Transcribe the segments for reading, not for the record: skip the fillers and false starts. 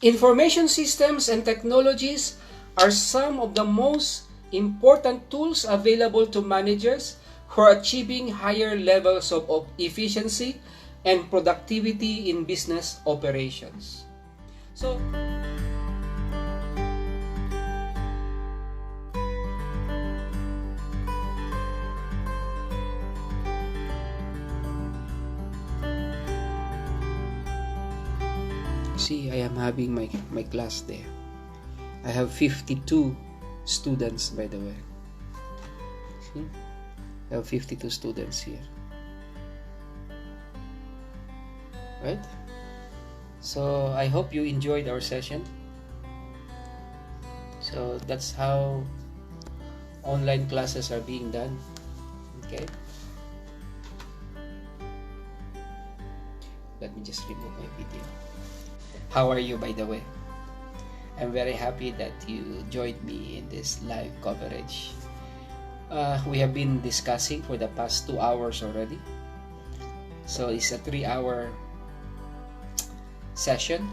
Information systems and technologies are some of the most important tools available to managers who are achieving higher levels of efficiency and productivity in business operations. So, see, I am having my class there. I have 52 students, by the way. See? I have 52 students here. Right? So, I hope you enjoyed our session. So, that's how online classes are being done. Okay? Let me just remove my video. How are you, by the way? I'm very happy that you joined me in this live coverage. We have been discussing for the past 2 hours already. So it's a 3-hour session.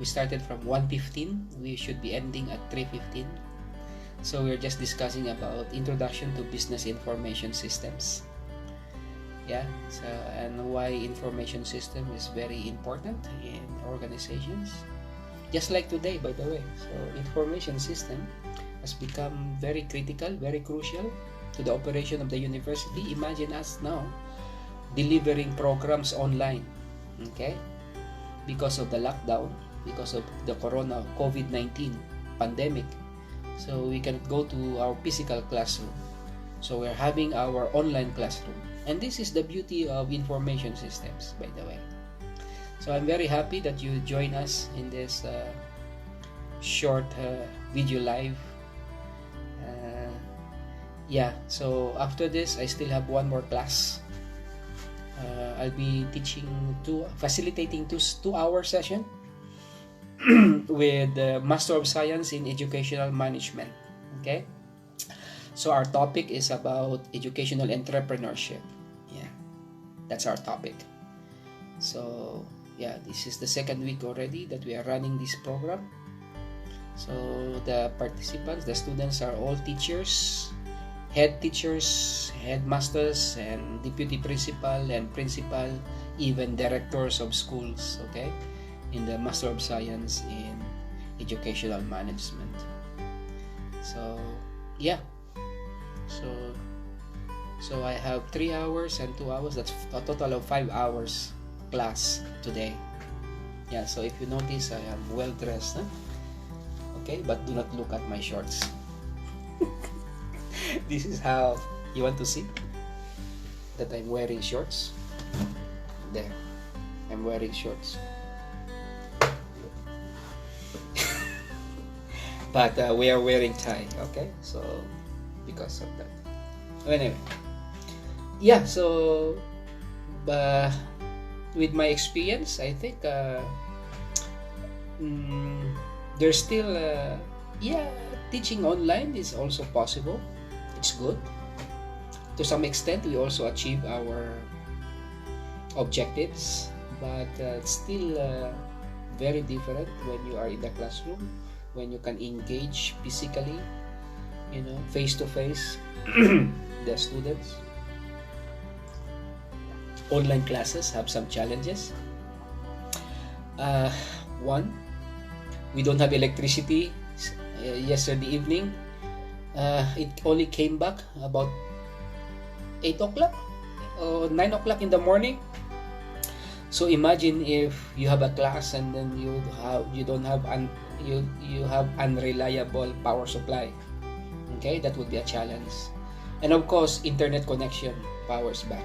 We started from 1:15. We should be ending at 3:15. So we're just discussing about introduction to business information systems. Yeah, so and why information system is very important in organizations. Just like today, by the way. So information system has become very critical, very crucial to the operation of the university. Imagine us now delivering programs online, okay? Because of the lockdown, because of the COVID-19 pandemic. So we cannot go to our physical classroom. So we're having our online classroom. And this is the beauty of information systems, by the way. So I'm very happy that you join us in this short video live. Yeah, so after this, I still have one more class. I'll be facilitating 2-hour session with the Master of Science in Educational Management. Okay? So our topic is about educational entrepreneurship. Yeah, that's our topic. So yeah, this is the second week already that we are running this program. So the participants, the students are all teachers, head teachers, headmasters, and deputy principal and principal, even directors of schools, okay, in the Master of Science in Educational Management. So yeah. So I have 3 hours and 2 hours. That's a total of 5 hours class today. Yeah, so if you notice, I am well dressed, huh? Okay, but do not look at my shorts. This is how you want to see that I'm wearing shorts. There, I'm wearing shorts. But we are wearing tie, okay? So because of that. Anyway, yeah, so with my experience, I think there's still teaching online is also possible. It's good. To some extent, we also achieve our objectives, but it's still very different when you are in the classroom, when you can engage physically, face to face the students. Online classes have some challenges. One, we don't have electricity. Yesterday evening, it only came back about 8 o'clock or 9 o'clock in the morning. So imagine if you have a class and then you have unreliable power supply. Okay, that would be a challenge. And of course, internet connection powers back.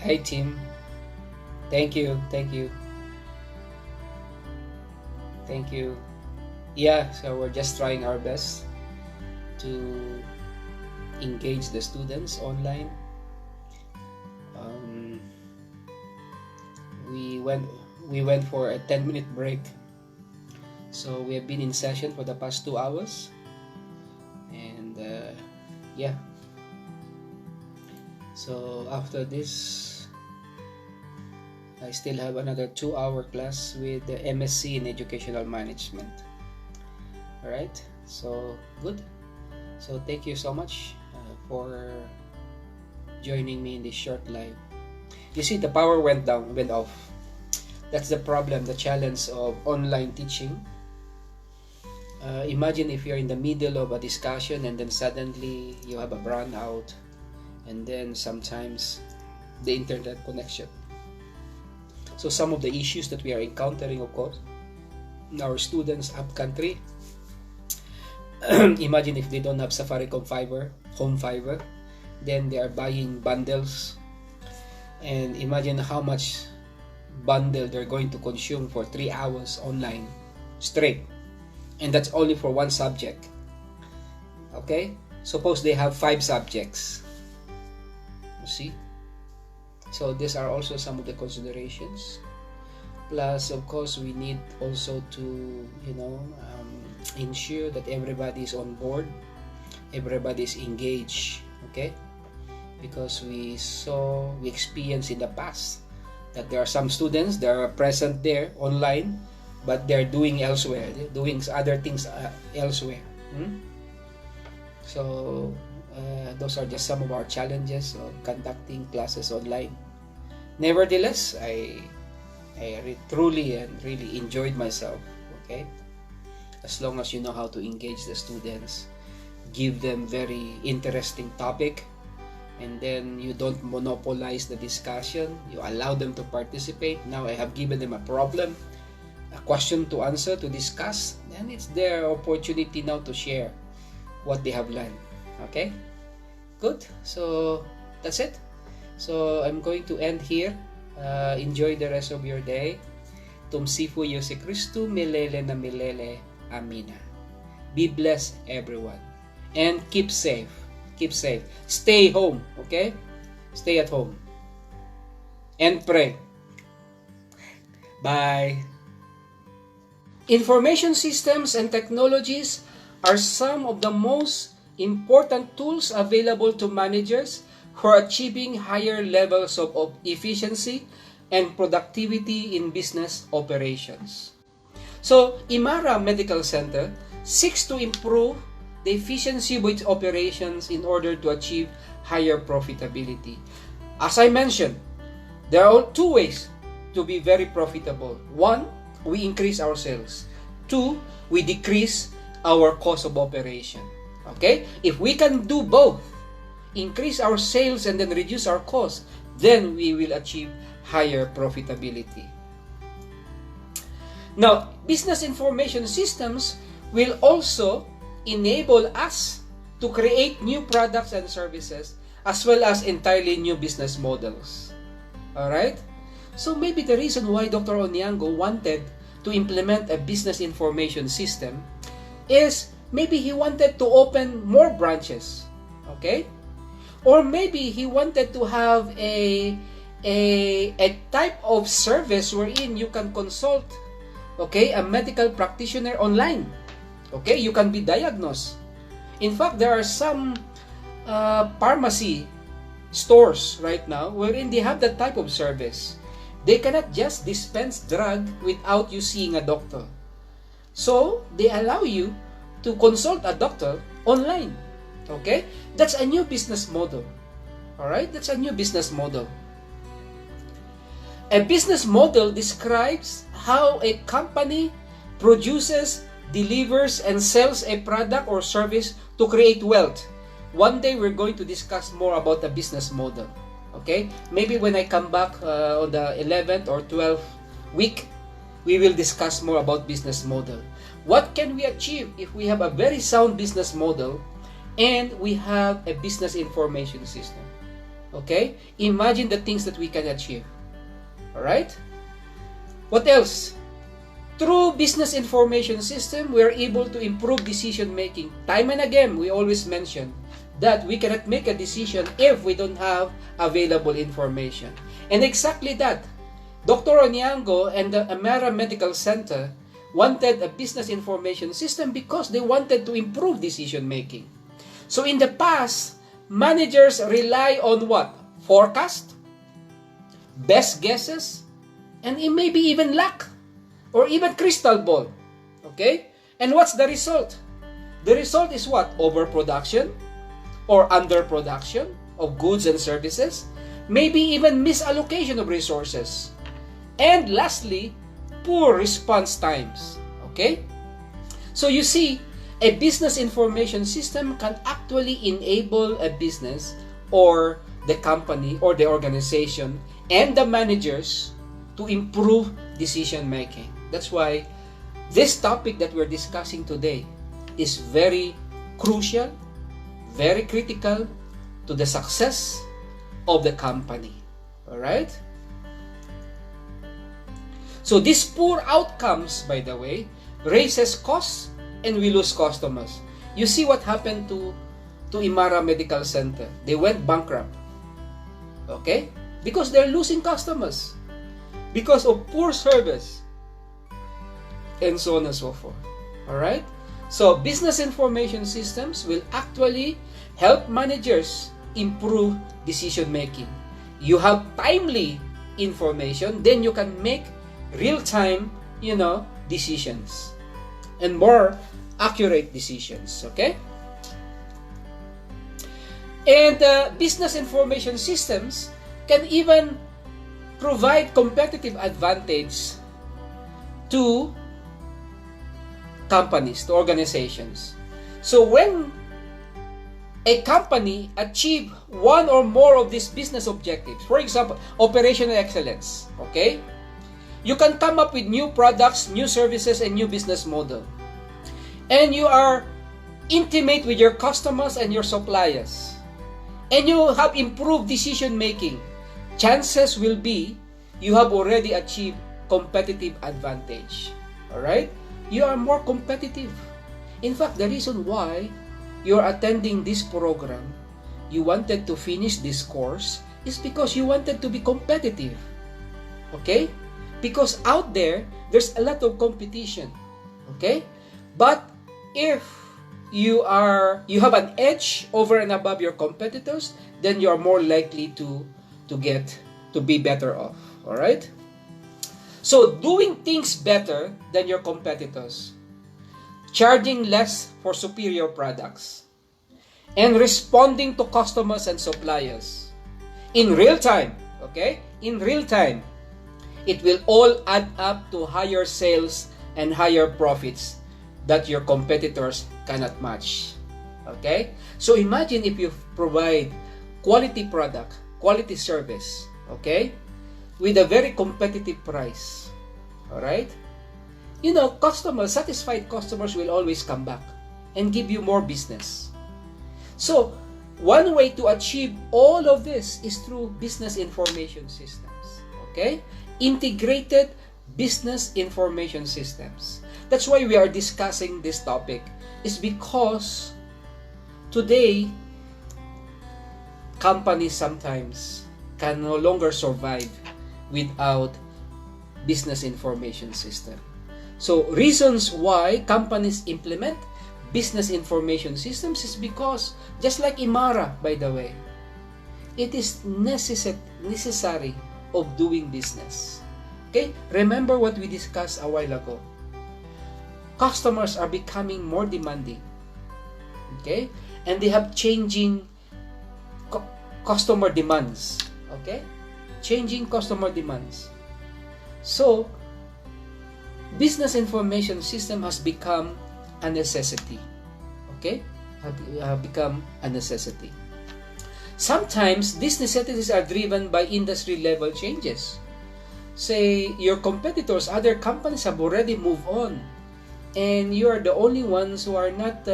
Hi team. Thank you. Yeah, so we're just trying our best to engage the students online. We went for a 10-minute break. So we have been in session for the past 2 hours. And yeah. So after this, I still have another 2-hour class with the MSc in Educational Management. Alright, so good. So thank you so much for joining me in this short live. You see, the power went off. That's the problem, the challenge of online teaching. Imagine if you're in the middle of a discussion and then suddenly you have a brownout, and then sometimes the internet connection. So some of the issues that we are encountering, of course, our students up country, imagine if they don't have Safaricom fiber, home fiber, then they are buying bundles, and imagine how much bundle they're going to consume for 3 hours online straight, and that's only for one subject. Okay, suppose they have 5 subjects, you see. So these are also some of the considerations. Plus, of course, we need also to ensure that everybody is on board, everybody is engaged. Okay, because we experienced in the past that there are some students that are present there online, but they're doing elsewhere, they're doing other things elsewhere. So those are just some of our challenges of conducting classes online. Nevertheless, I truly and really enjoyed myself. Okay, as long as you know how to engage the students, give them very interesting topic, and then you don't monopolize the discussion, you allow them to participate. Now I have given them a problem, a question to answer, to discuss, and it's their opportunity now to share what they have learned. Okay, good. So that's it. So I'm going to end here. Enjoy the rest of your day. Tumsifu Yose Christu, milele na milele. Amina. Be blessed, everyone, and keep safe. Keep safe. Stay home. Okay, stay at home and pray. Bye. Information systems and technologies are some of the most important tools available to managers who are achieving higher levels of efficiency and productivity in business operations. So, Imara Medical Center seeks to improve the efficiency of its operations in order to achieve higher profitability. As I mentioned, there are 2 ways to be very profitable. 1, we increase our sales. 2, we decrease our cost of operation. Okay? If we can do both, increase our sales and then reduce our cost, then we will achieve higher profitability. Now, business information systems will also enable us to create new products and services, as well as entirely new business models. Alright? So maybe the reason why Dr. Onyango wanted to implement a business information system is maybe he wanted to open more branches. Okay? Or maybe he wanted to have a type of service wherein you can consult, okay, a medical practitioner online. Okay, you can be diagnosed. In fact, there are some pharmacy stores right now wherein they have that type of service. They cannot just dispense drug without you seeing a doctor. So, they allow you to consult a doctor online. Okay? That's a new business model. Alright? That's a new business model. A business model describes how a company produces, delivers, and sells a product or service to create wealth. One day we're going to discuss more about the business model. Okay? Maybe when I come back on the 11th or 12th week, we will discuss more about business model. What can we achieve if we have a very sound business model and we have a business information system? Okay? Imagine the things that we can achieve. Alright? What else? Through business information system, we are able to improve decision making. Time and again, we always mention that we cannot make a decision if we don't have available information. And exactly that, Dr. Onyango and the Amara Medical Center wanted a business information system because they wanted to improve decision making. So in the past, managers rely on what? Forecast, best guesses, and it may be even luck or even crystal ball. Okay? And what's the result? The result is what? Overproduction or underproduction of goods and services, maybe even misallocation of resources. And lastly, poor response times. Okay? So you see, a business information system can actually enable a business or the company or the organization and the managers to improve decision making. That's why this topic that we're discussing today is very crucial, very critical to the success of the company. All right? So these poor outcomes, by the way, raises costs and we lose customers. You see what happened to Imara Medical Center. They went bankrupt. Okay? Because they're losing customers. Because of poor service. And so on and so forth. Alright? So, business information systems will actually help managers improve decision making. You have timely information, then you can make real-time, decisions. And more accurate decisions. Okay? And business information systems can even provide competitive advantage to companies, to organizations. So when a company achieve one or more of these business objectives, for example, operational excellence, okay? You can come up with new products, new services, and new business model. And you are intimate with your customers and your suppliers. And you have improved decision making. Chances will be you have already achieved competitive advantage. Alright? You are more competitive. In fact, the reason why you're attending this program, you wanted to finish this course, is because you wanted to be competitive. Okay? Because out there, there's a lot of competition. Okay? But if you have an edge over and above your competitors, then you are more likely to be better off. Alright? So, doing things better than your competitors, charging less for superior products, and responding to customers and suppliers in real time, okay? In real time, it will all add up to higher sales and higher profits that your competitors cannot match. Okay? So imagine if you provide quality product, quality service, okay? With a very competitive price. Alright? Satisfied customers will always come back and give you more business. So, one way to achieve all of this is through business information systems. Okay? Integrated business information systems. That's why we are discussing this topic, is because today companies sometimes can no longer survive without business information system. So reasons why companies implement business information systems is because, just like Imara, by the way, it is necessary of doing business. Okay? Remember what we discussed a while ago. Customers are becoming more demanding. Okay? And they have changing customer demands. Okay? Changing customer demands. So, business information system has become a necessity. Okay? Have become a necessity. Sometimes, these necessities are driven by industry-level changes. Say, your competitors, other companies have already moved on, and you are the only ones who are not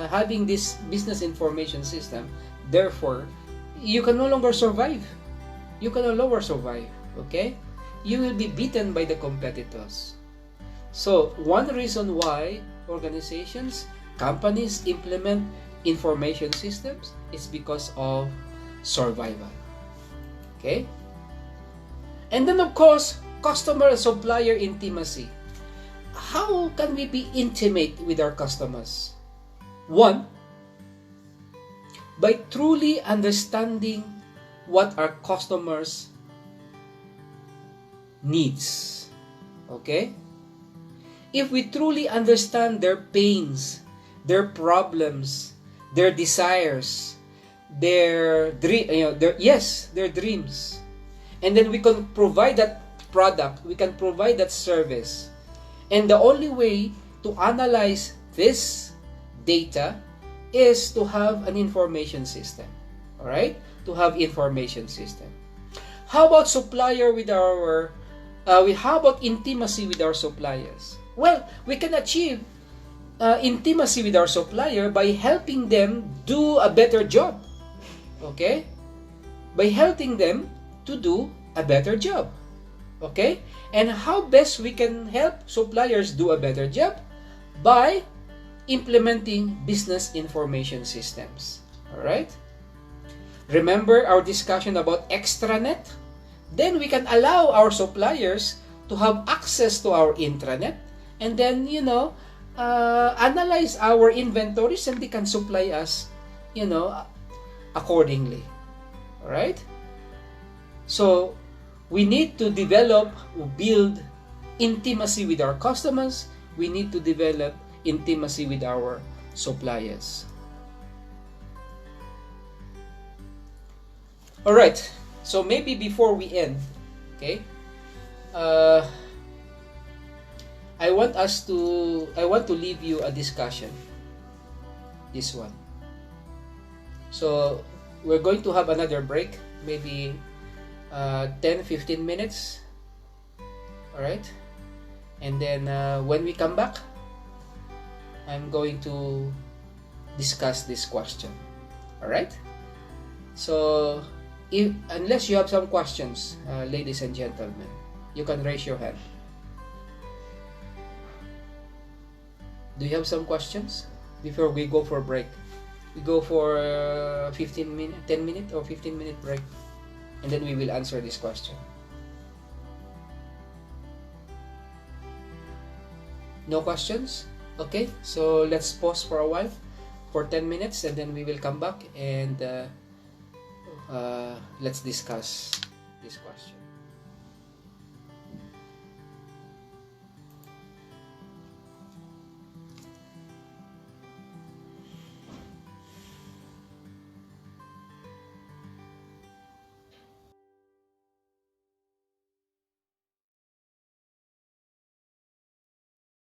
having this business information system. Therefore, you can no longer survive. You can no longer survive. Okay? You will be beaten by the competitors. So, one reason why organizations, companies implement information systems is because of survival. Okay? And then, of course, customer and supplier intimacy. How can we be intimate with our customers? One, by truly understanding what our customers needs. Okay? If we truly understand their pains, their problems, their desires, their dreams, and then we can provide that product, we can provide that service. And the only way to analyze this data is to have an information system. All right? To have information system. How about supplier with our how about intimacy with our suppliers? Well, we can achieve intimacy with our supplier by helping them do a better job. Okay? By helping them to do a better job. Okay? And how best we can help suppliers do a better job? By implementing business information systems. Alright? Remember our discussion about extranet? Then we can allow our suppliers to have access to our intranet, and then, analyze our inventories, and they can supply us, accordingly. Alright? So, we need to build intimacy with our customers. We need to develop intimacy with our suppliers. Alright, so maybe before we end, okay, I want to leave you a discussion. This one. So, we're going to have another break, maybe 10-15 minutes. Alright? And then when we come back, I'm going to discuss this question. Alright? So, unless you have some questions, ladies and gentlemen, you can raise your hand. Do you have some questions before we go for break? We go for 10 minute or 15 minute break, and then we will answer this question. No questions? Okay, so let's pause for a while for 10 minutes, and then we will come back and let's discuss this question.